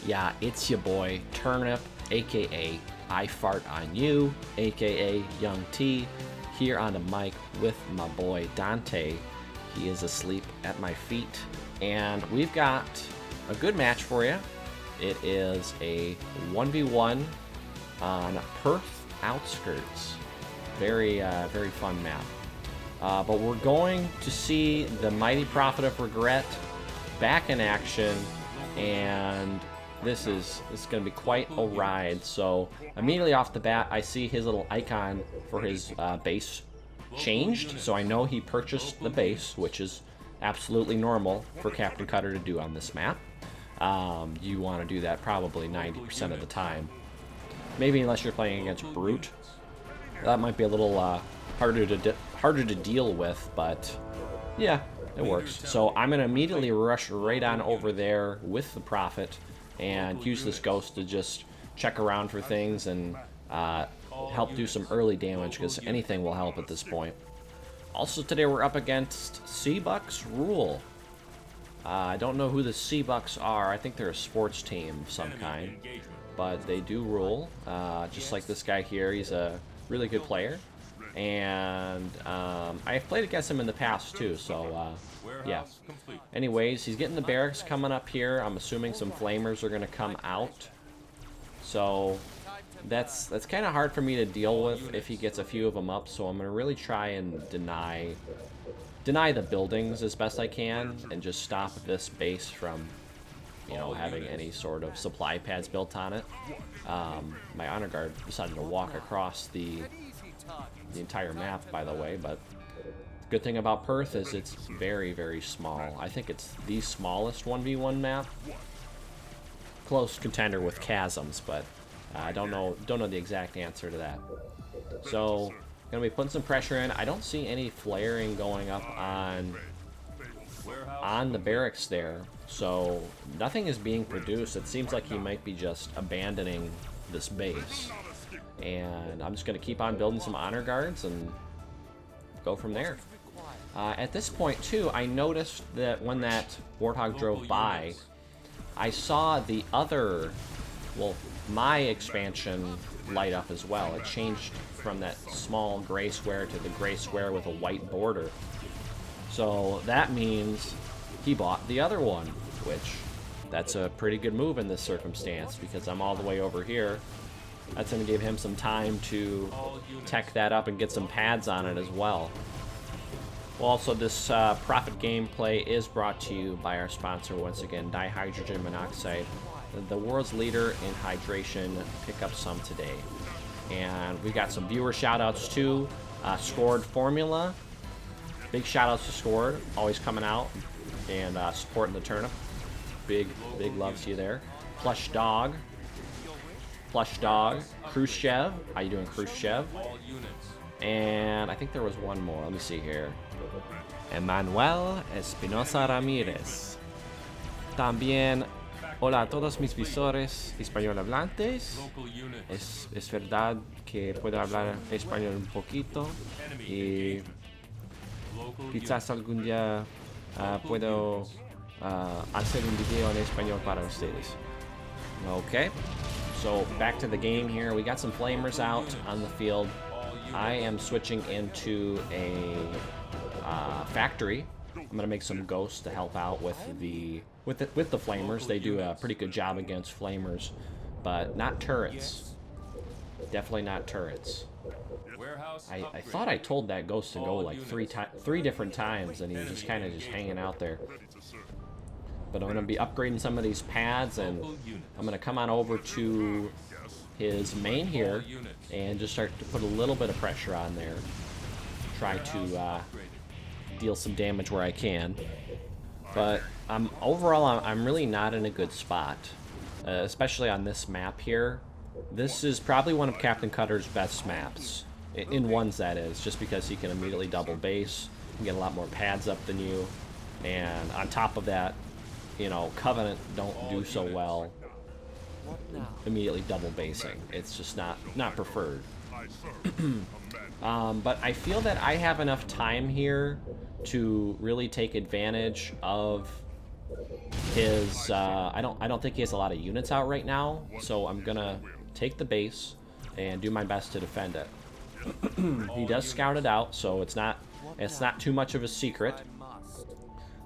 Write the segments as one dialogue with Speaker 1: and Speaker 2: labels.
Speaker 1: Yeah, it's your boy, Turnip, aka I Fart on You, aka Young T, here on the mic with my boy Dante. He is asleep at my feet, and we've got a good match for you. It is a 1v1 on Perth Outskirts. Very fun map. But we're going to see the Mighty Prophet of Regret back in action, and this is going to be quite a ride. So immediately off the bat, I see his little icon for his base changed, so I know he purchased the base, which is absolutely normal for Captain Cutter to do on this map. You want to do that probably 90% of the time. Maybe unless you're playing against Brute. That might be a little harder to deal with, but yeah, it works. So I'm going to immediately rush right on over there with the Prophet and use this Ghost to just check around for things and help do some early damage, because anything will help at this point. Also today we're up against Seabucks Rule. I don't know who the Seabucks are. I think they're a sports team of some kind, but they do rule. Just like this guy here, he's a really good player, and I've played against him in the past too, so yeah. Anyways, he's getting the barracks coming up here. I'm assuming some flamers are going to come out, so that's kind of hard for me to deal with if he gets a few of them up, so I'm going to really try and deny the buildings as best I can and just stop this base from, you know, having any sort of supply pads built on it. My honor guard decided to walk across the entire map, by the way, but the good thing about Perth is it's very small. I think it's the smallest 1v1 map. Close contender with Chasms, but I don't know the exact answer to that. So gonna be putting some pressure in. I don't see any flaring going up on the barracks there, so nothing is being produced. It seems like he might be just abandoning this base, and I'm just gonna keep on building some honor guards and go from there. At this point too, I noticed that when that Warthog drove by, I saw the other, well, my expansion light up as well. It changed from that small gray square to the gray square with a white border. So that means he bought the other one, which that's a pretty good move in this circumstance, because I'm all the way over here. That's going to give him some time to tech that up and get some pads on it as well. Well, also, this Prophet gameplay is brought to you by our sponsor once again, dihydrogen monoxide, the world's leader in hydration. Pick up some today. And we got some viewer shout-outs too. Scored Formula. Big shout-outs to Scored, always coming out and supporting the Turnip. Big love to you there. Plush Dog, Khrushchev. How you doing, Khrushchev? And I think there was one more. Let me see here. Emmanuel Espinosa Ramirez. También, hola a todos mis visores español hablantes. Es verdad que puedo hablar español un poquito y quizás algún día puedo hacer un video en español para ustedes. Okay, so back to the game here. We got some flamers out on the field. I am switching into a factory. I'm gonna make some ghosts to help out with the flamers. They do a pretty good job against flamers, but not turrets. Definitely not turrets. I thought I told that ghost to go like three different times, and he was just kind of hanging out there. But I'm gonna be upgrading some of these pads, and I'm gonna come on over to his main here and just start to put a little bit of pressure on there. Try to deal some damage where I can. But overall, I'm really not in a good spot, especially on this map here. This is probably one of Captain Cutter's best maps, in ones that is, just because he can immediately double base, and get a lot more pads up than you, and on top of that, you know, Covenant don't do so well immediately double basing. It's just not preferred. But I feel that I have enough time here to really take advantage of His I don't think he has a lot of units out right now, so I'm gonna take the base and do my best to defend it. He does scout it out, so it's not too much of a secret.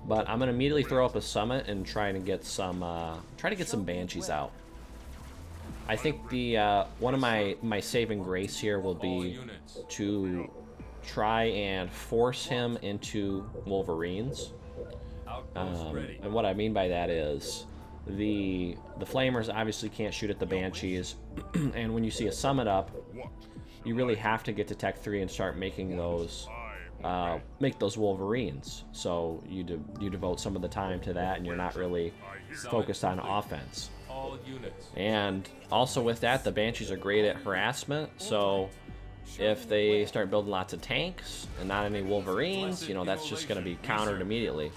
Speaker 1: But I'm gonna immediately throw up a summit and try to get some banshees out. I think the one of my saving grace here will be to try and force him into Wolverines. And what I mean by that is the flamers obviously can't shoot at the banshees, and when you see a summit up, you really have to get to Tech 3 and start making those Wolverines. So you devote some of the time to that, and you're not really focused on offense. And also with that, the banshees are great at harassment, so if they start building lots of tanks and not any Wolverines, you know, that's just going to be countered immediately.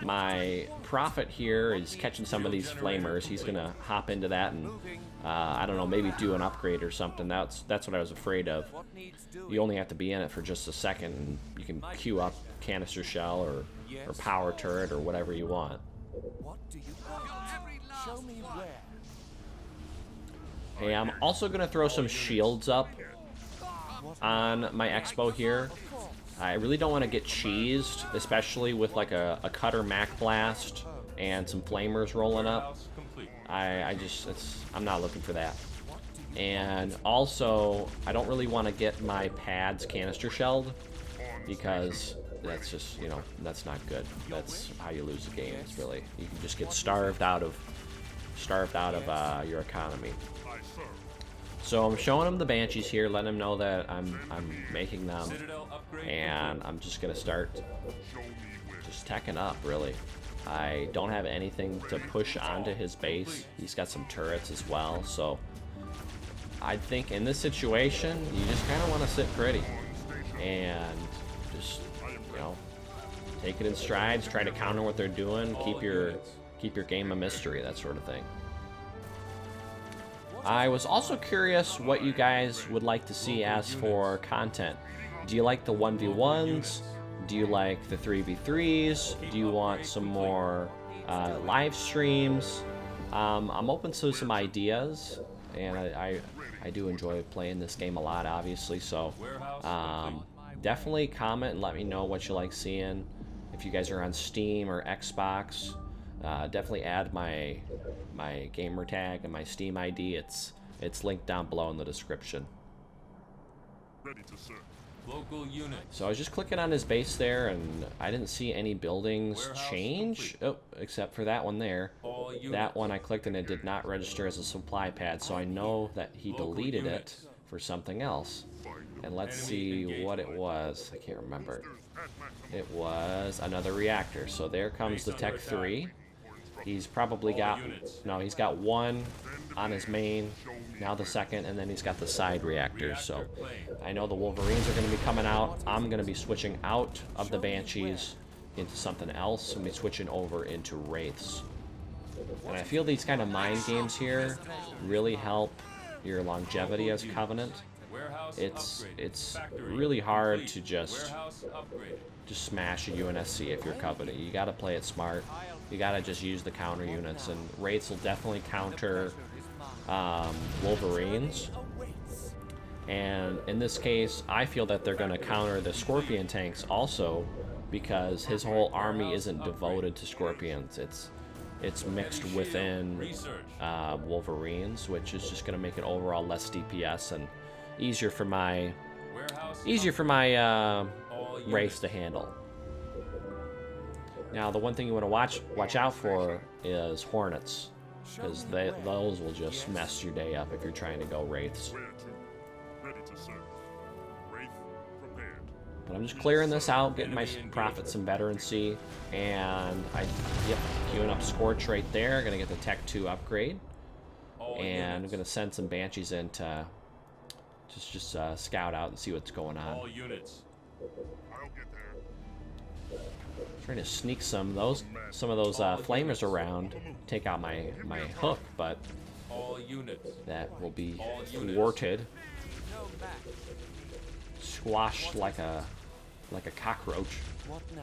Speaker 1: My prophet here is catching some of these flamers. He's going to hop into that and, I don't know, maybe do an upgrade or something. That's what I was afraid of. You only have to be in it for just a second, and you can queue up canister shell or power turret or whatever you want.
Speaker 2: Show me where.
Speaker 1: Hey, I'm also going to throw some shields up on my expo here. I really don't want to get cheesed, especially with like a cutter Mac Blast and some flamers rolling up. I'm not looking for that. And also, I don't really want to get my pads canister shelled, because that's just, you know, that's not good. That's how you lose the games, really. You can just get starved out of your economy. So I'm showing him the banshees here, letting him know that I'm making them, and I'm just gonna start just teching up, really. I don't have anything to push onto his base. He's got some turrets as well, so I think in this situation you just kind of want to sit pretty and just, you know, take it in strides, try to counter what they're doing, keep your game a mystery, that sort of thing. I was also curious what you guys would like to see as for content. Do you like the 1v1s? Do you like the 3v3s? Do you want some more live streams? I'm open to some ideas, and I do enjoy playing this game a lot, obviously, so definitely comment and let me know what you like seeing. If you guys are on Steam or Xbox, definitely add my gamer tag and my Steam ID. It's linked down below in the description.
Speaker 2: Ready to serve. Local unit.
Speaker 1: So I was just clicking on his base there, and I didn't see any buildings change. Oh, except for that one there. That one I clicked and it did not register as a supply pad, so I know that he deleted it for something else. And let's see what it was. I can't remember. It was another reactor. So there comes the Tech 3. He's probably got, no, he's got one on his main, now the second, and then he's got the side reactors. So I know the Wolverines are going to be coming out. I'm going to be switching out of the Banshees into something else. I'm going to be switching over into Wraiths. And I feel these kind of mind games here really help your longevity as Covenant. It's really hard to just smash a UNSC if you're Covenant. You gotta play it smart. You gotta just use the counter units, and Wraiths will definitely counter Wolverines. And in this case, I feel that they're gonna counter the Scorpion tanks also, because his whole army isn't devoted to Scorpions. It's mixed within Wolverines, which is just gonna make it overall less DPS and easier for my Wraiths to handle. Now, the one thing you want to watch out for is Hornets, because those will just mess your day up if you're trying to go Wraiths. But I'm just clearing this out, getting my Prophet some veterancy, and queuing up Scorch right there. Gonna get the Tech 2 upgrade, and I'm gonna send some Banshees in to just scout out and see what's going on.
Speaker 2: All units.
Speaker 1: Trying to sneak some of those flamers around, take out my hook, but that will be thwarted, squashed like a cockroach.
Speaker 3: What now?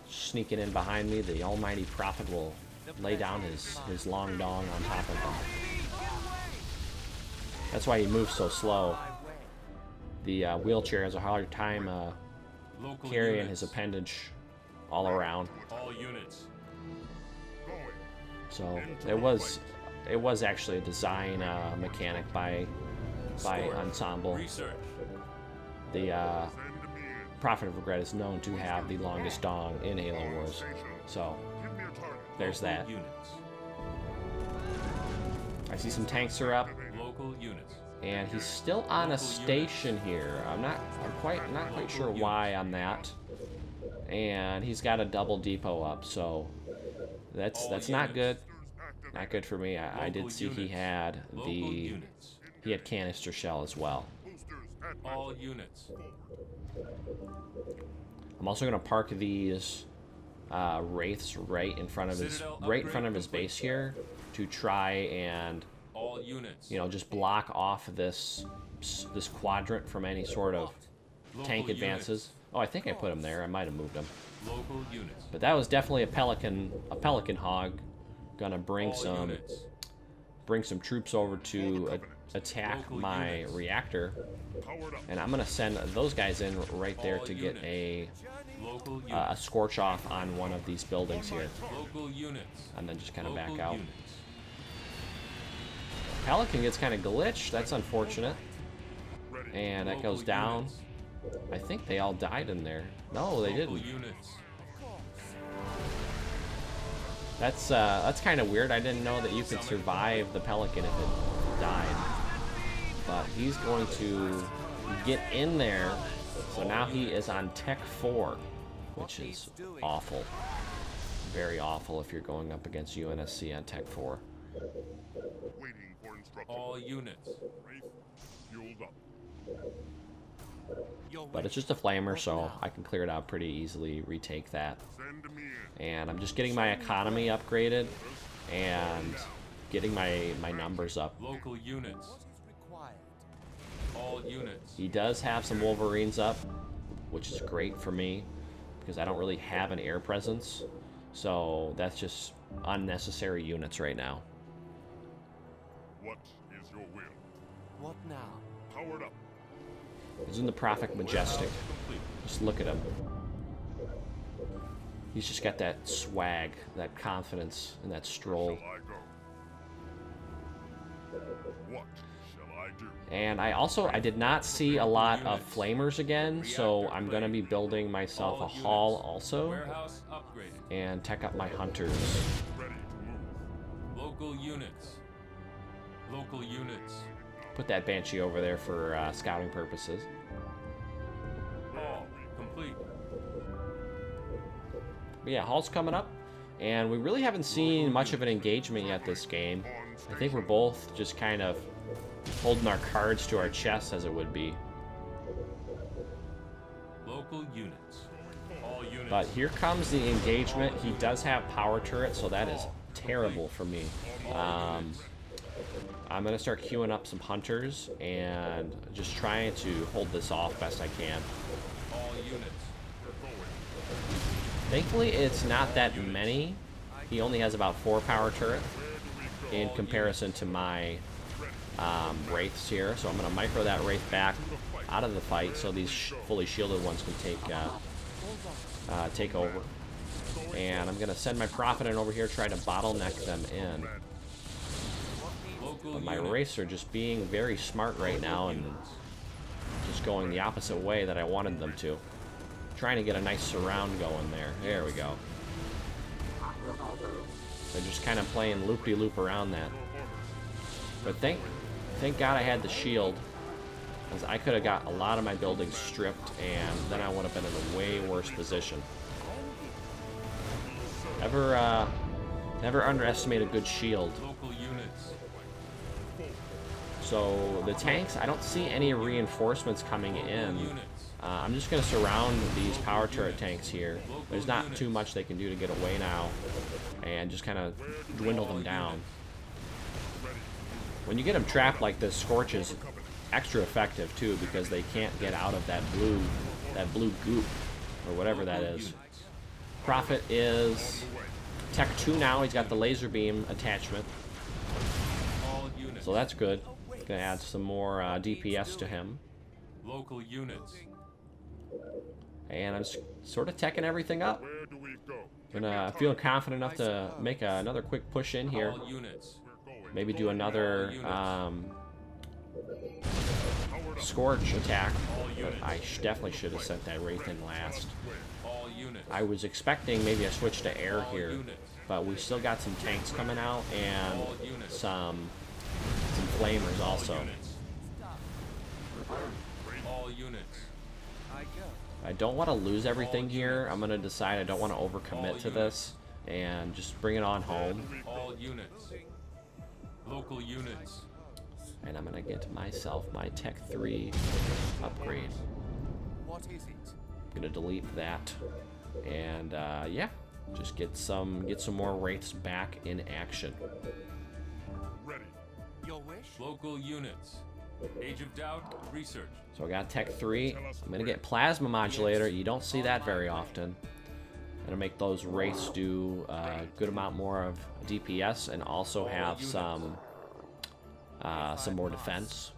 Speaker 1: sneaking in behind me, the almighty Prophet will lay down his long dong on top of him. That's why he moves so slow. The wheelchair has a hard time carrying his appendage all around.
Speaker 2: All units.
Speaker 1: So it was actually a design mechanic by Ensemble. The Prophet of Regret is known to have the longest dong in Halo Wars. So there's that. I see some tanks are up. And he's still on a station here. I'm not quite sure why on that. And he's got a double depot up, so that's not good. Not good for me. I did see he had canister shell as well.
Speaker 2: All units.
Speaker 1: I'm also gonna park these wraiths right in front of his base here to try and,
Speaker 2: all units,
Speaker 1: you know, just block off this quadrant from any sort of tank advances. Oh, I think I put him there. I might have moved him.
Speaker 2: Local units.
Speaker 1: But that was definitely a pelican hog. Gonna bring some troops over to attack my reactor, and I'm gonna send those guys in right there to get a scorch off on one of these buildings here, and then just kind of back out. Pelican gets kind of glitched. That's unfortunate. And that goes down. I think they all died in there. No, they didn't. That's kind of weird. I didn't know that you could survive the Pelican if it died. But he's going to get in there. So now he is on Tech 4, which is awful. Very awful if you're going up against UNSC on Tech 4.
Speaker 2: All units.
Speaker 1: But it's just a flamer, so I can clear it out pretty easily, retake that. And I'm just getting my economy upgraded and getting my numbers up.
Speaker 2: Local units. All units.
Speaker 1: He does have some Wolverines up, which is great for me because I don't really have an air presence. So that's just unnecessary units right now.
Speaker 2: What is your will?
Speaker 3: What now?
Speaker 2: Powered up.
Speaker 1: He's in the Prophet Majestic. Just look at him. He's just got that swag, that confidence, and that stroll.
Speaker 2: Shall I go? What shall I do?
Speaker 1: And I did not see a lot of flamers again, so I'm gonna be building myself a hall also,
Speaker 2: Warehouse upgraded.
Speaker 1: and tech up my hunters.
Speaker 2: Ready to move. Local units. Local units.
Speaker 1: Put that Banshee over there for scouting purposes.
Speaker 2: All complete.
Speaker 1: But yeah, hall's coming up, and we really haven't seen much of an engagement yet this game. I think we're both just kind of holding our cards to our chests, as it would be.
Speaker 2: Local units. All units.
Speaker 1: But here comes the engagement. He does have power turrets, so that is terrible for me. I'm going to start queuing up some hunters and just trying to hold this off best I can.
Speaker 2: All units.
Speaker 1: Thankfully, it's not that many. He only has about 4 power turrets in comparison to my wraiths here. So I'm going to micro that wraith back out of the fight so these fully shielded ones can take over. And I'm going to send my Prophet in over here, try to bottleneck them in. But my wraiths are just being very smart right now and just going the opposite way that I wanted them to. Trying to get a nice surround going there. There we go. They're just kind of playing loop-de-loop around that. But thank God I had the shield, because I could have got a lot of my buildings stripped, and then I would have been in a way worse position. Never underestimate a good shield.
Speaker 2: Local units.
Speaker 1: So the tanks, I don't see any reinforcements coming in. I'm just going to surround these power turret tanks here. There's not too much they can do to get away now, and just kind of dwindle them down. When you get them trapped like this, Scorch is extra effective too, because they can't get out of that blue goop, or whatever that is. Prophet is Tech 2 now. He's got the laser beam attachment. So that's good. Gonna add some more DPS to him.
Speaker 2: Local units.
Speaker 1: And I'm sort of teching everything up.
Speaker 2: Where do we go?
Speaker 1: Gonna feel confident enough to make another quick push in here.
Speaker 2: All units.
Speaker 1: Maybe do another Scorch attack. But I definitely should have sent that Wraith in last.
Speaker 2: All units.
Speaker 1: I was expecting maybe a switch to air here, but we still got some tanks coming out and some flamers also.
Speaker 2: All units.
Speaker 1: I don't want to lose everything here. I'm gonna decide I don't want to overcommit to this and just bring it on home.
Speaker 2: All units. Local units.
Speaker 1: And I'm gonna get myself my Tech 3 upgrade.
Speaker 3: What is it?
Speaker 1: I'm gonna delete that, and yeah, just get some more wraiths back in action.
Speaker 2: Ready.
Speaker 3: Your wish?
Speaker 2: Local units. Age of Doubt. Research.
Speaker 1: So I got Tech 3. I'm gonna get Plasma Modulator. You don't see that very often. Gonna make those wraiths do a good amount more of DPS and also have some more defense.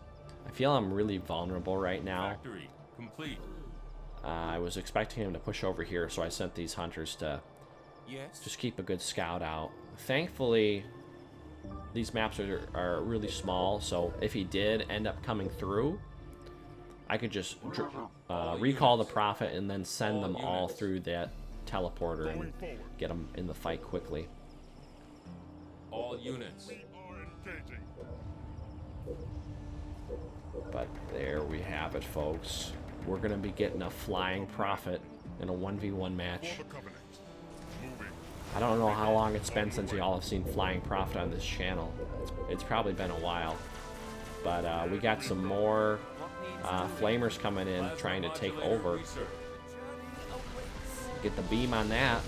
Speaker 1: I feel I'm really vulnerable right now.
Speaker 2: Factory complete.
Speaker 1: I was expecting him to push over here, so I sent these hunters to
Speaker 3: Yes.
Speaker 1: just keep a good scout out. Thankfully, these maps are really small, so if he did end up coming through, I could just recall the Prophet and then send them all through that teleporter and get them in the fight quickly.
Speaker 2: All units.
Speaker 1: But there we have it, folks. We're going to be getting a Flying Prophet in a 1v1 match. I don't know how long it's been since y'all have seen Flying Prophet on this channel. It's probably been a while. But we got some more flamers coming in trying to take over. Get the beam on that.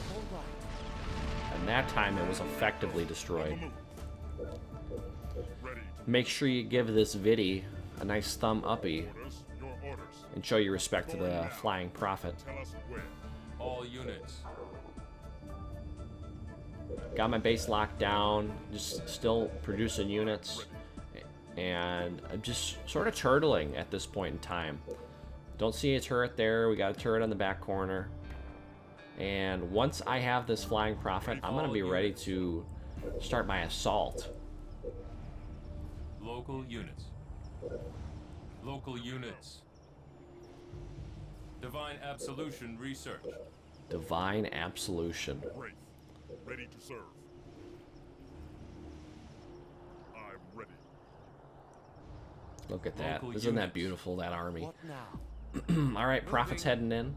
Speaker 1: And that time it was effectively destroyed. Make sure you give this viddy a nice thumb uppy and show your respect to the Flying Prophet.
Speaker 2: All units.
Speaker 1: Got my base locked down, just still producing units, and I'm just sort of turtling at this point in time. Don't see a turret there. We got a turret on the back corner. And once I have this Flying Prophet, I'm going to be ready to start my assault.
Speaker 2: Local units. Local units. Divine Absolution research.
Speaker 1: Divine Absolution.
Speaker 2: Wraith, ready to serve. I'm ready.
Speaker 1: Look at that.
Speaker 2: Local
Speaker 1: Isn't that
Speaker 2: units.
Speaker 1: beautiful, that army?
Speaker 3: What now?
Speaker 1: Alright, Prophet's heading in.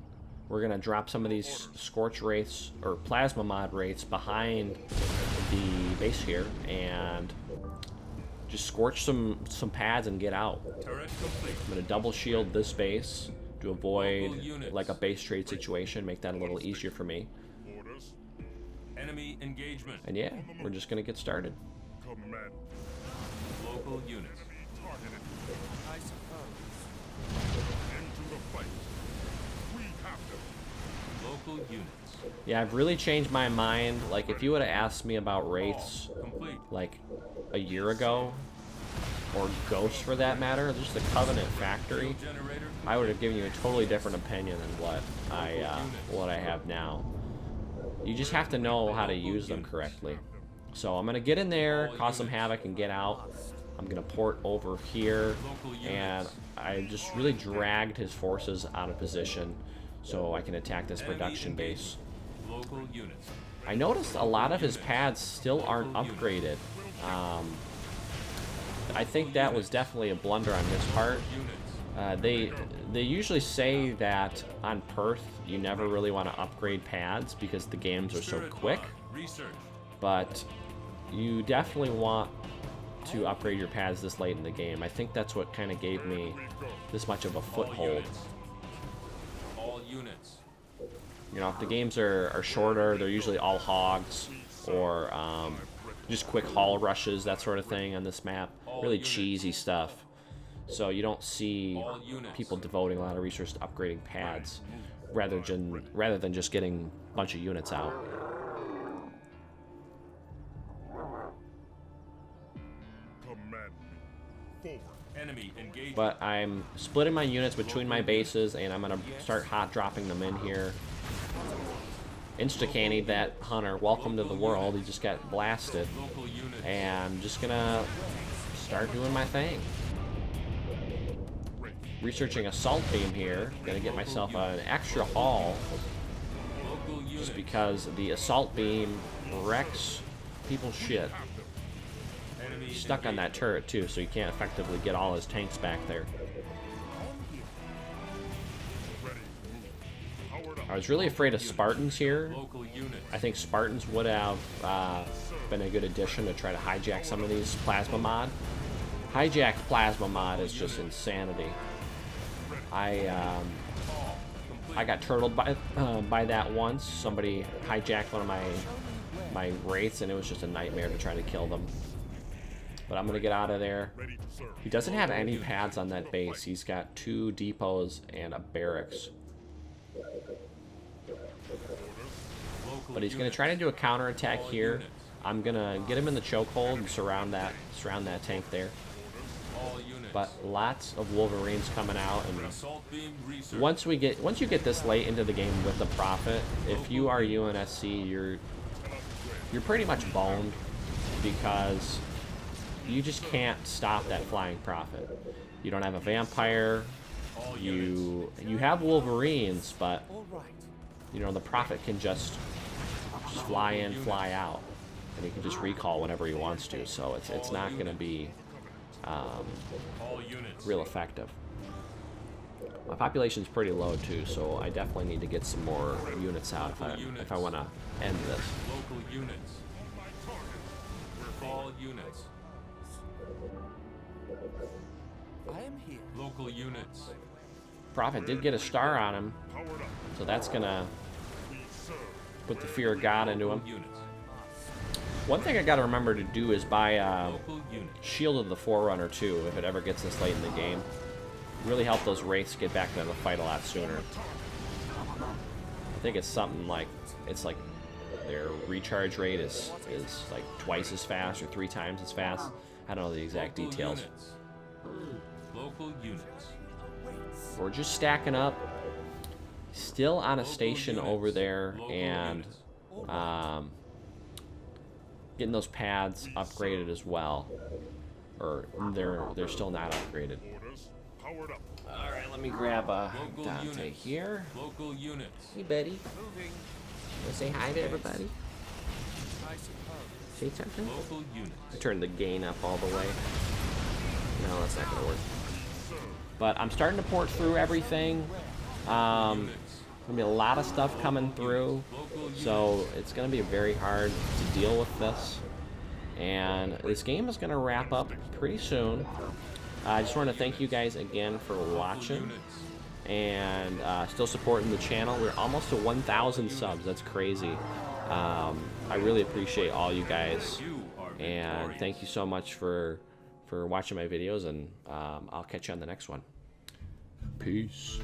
Speaker 1: We're going to drop some of these Scorch Wraiths, or Plasma Mod Wraiths, behind the base here, and just scorch some pads and get out.
Speaker 2: Turret complete.
Speaker 1: I'm going to double shield this base to avoid like a base trade situation, make that a little easier for me.
Speaker 2: Orders. Enemy engagement.
Speaker 1: And yeah, we're just going to get started.
Speaker 2: Command. Local units. Targeted.
Speaker 3: I suppose.
Speaker 2: Into the fight. We have them. Local units.
Speaker 1: Yeah, I've really changed my mind. Like, if you would have asked me about Wraiths,
Speaker 2: Complete.
Speaker 1: like, a year ago, or Ghosts for that matter, just the Covenant Factory,
Speaker 2: Generator.
Speaker 1: I would have given you a totally different opinion than what I have now. You just have to know how to use them correctly. So I'm gonna get in there, cause some havoc, and get out. I'm gonna port over here, and I just really dragged his forces out of position so I can attack this production base.
Speaker 2: Local units.
Speaker 1: I noticed a lot of his pads still aren't upgraded. I think that was definitely a blunder on his part. They usually say that on Perth you never really want to upgrade pads because the games are so quick,
Speaker 2: Research.
Speaker 1: but you definitely want to upgrade your pads this late in the game. I think that's what kind of gave me this much of a foothold.
Speaker 2: All units.
Speaker 1: You know, if the games are shorter, they're usually all hogs or just quick haul rushes, that sort of thing on this map. Really cheesy stuff. So you don't see people devoting a lot of resources to upgrading pads. rather than just getting a bunch of units out.
Speaker 2: Command me. Forward. Enemy engaged.
Speaker 1: But I'm splitting my units between my bases, and I'm gonna start hot dropping them in here. Insta-cannied that hunter. Welcome to the world. He just got blasted. And I'm just gonna start doing my thing. Researching assault beam here. Gonna get myself an extra haul. Just because the assault beam wrecks people's shit. He's stuck on that turret too, so he can't effectively get all his tanks back there. I was really afraid of Spartans here. I think Spartans would have been a good addition to try to hijack some of these plasma mod. Hijack plasma mod is just insanity. I got turtled by that once. Somebody hijacked one of my wraiths, and it was just a nightmare to try to kill them. But I'm gonna get out of there. He doesn't have any pads on that base. He's got 2 depots and a barracks. But he's gonna try to do a counterattack here. I'm gonna get him in the chokehold and surround that tank there. But lots of Wolverines coming out, and once you get this late into the game with the Prophet, if you are UNSC, you're pretty much boned, because you just can't stop that flying Prophet. You don't have a vampire. You have Wolverines, but you know the Prophet can just fly in, fly out, and he can just recall whenever he wants to. So it's not going to be real effective. My population's pretty low too, so I definitely need to get some more units out if I want to end this.
Speaker 2: Local units. All units.
Speaker 3: I am here.
Speaker 2: Local units.
Speaker 1: Prophet did get a star on him, so that's gonna put the fear of God into him. One thing I gotta remember to do is buy Shield of the Forerunner too, if it ever gets this late in the game. Really help those wraiths get back into the fight a lot sooner. I think it's something like, it's like their recharge rate is like twice as fast or 3 times as fast. I don't know the exact details.
Speaker 2: Local units.
Speaker 1: We're just stacking up. Still on a station over there, and getting those pads upgraded as well. Or they're still not upgraded. All right, let me grab Dante here.
Speaker 2: Local units.
Speaker 1: Hey, buddy.
Speaker 3: Moving.
Speaker 1: Wanna say hi to everybody?
Speaker 3: I suppose.
Speaker 1: Say something?
Speaker 2: Local units.
Speaker 1: I turned the gain up all the way. No, that's not gonna work. But I'm starting to port through everything. Gonna be a lot of stuff coming through, so it's gonna be very hard to deal with this. And this game is gonna wrap up pretty soon. I just want to thank you guys again for watching and still supporting the channel. We're almost to 1,000 subs. That's crazy. I really appreciate all you guys, and thank you so much for watching my videos, and I'll catch you on the next one. Peace.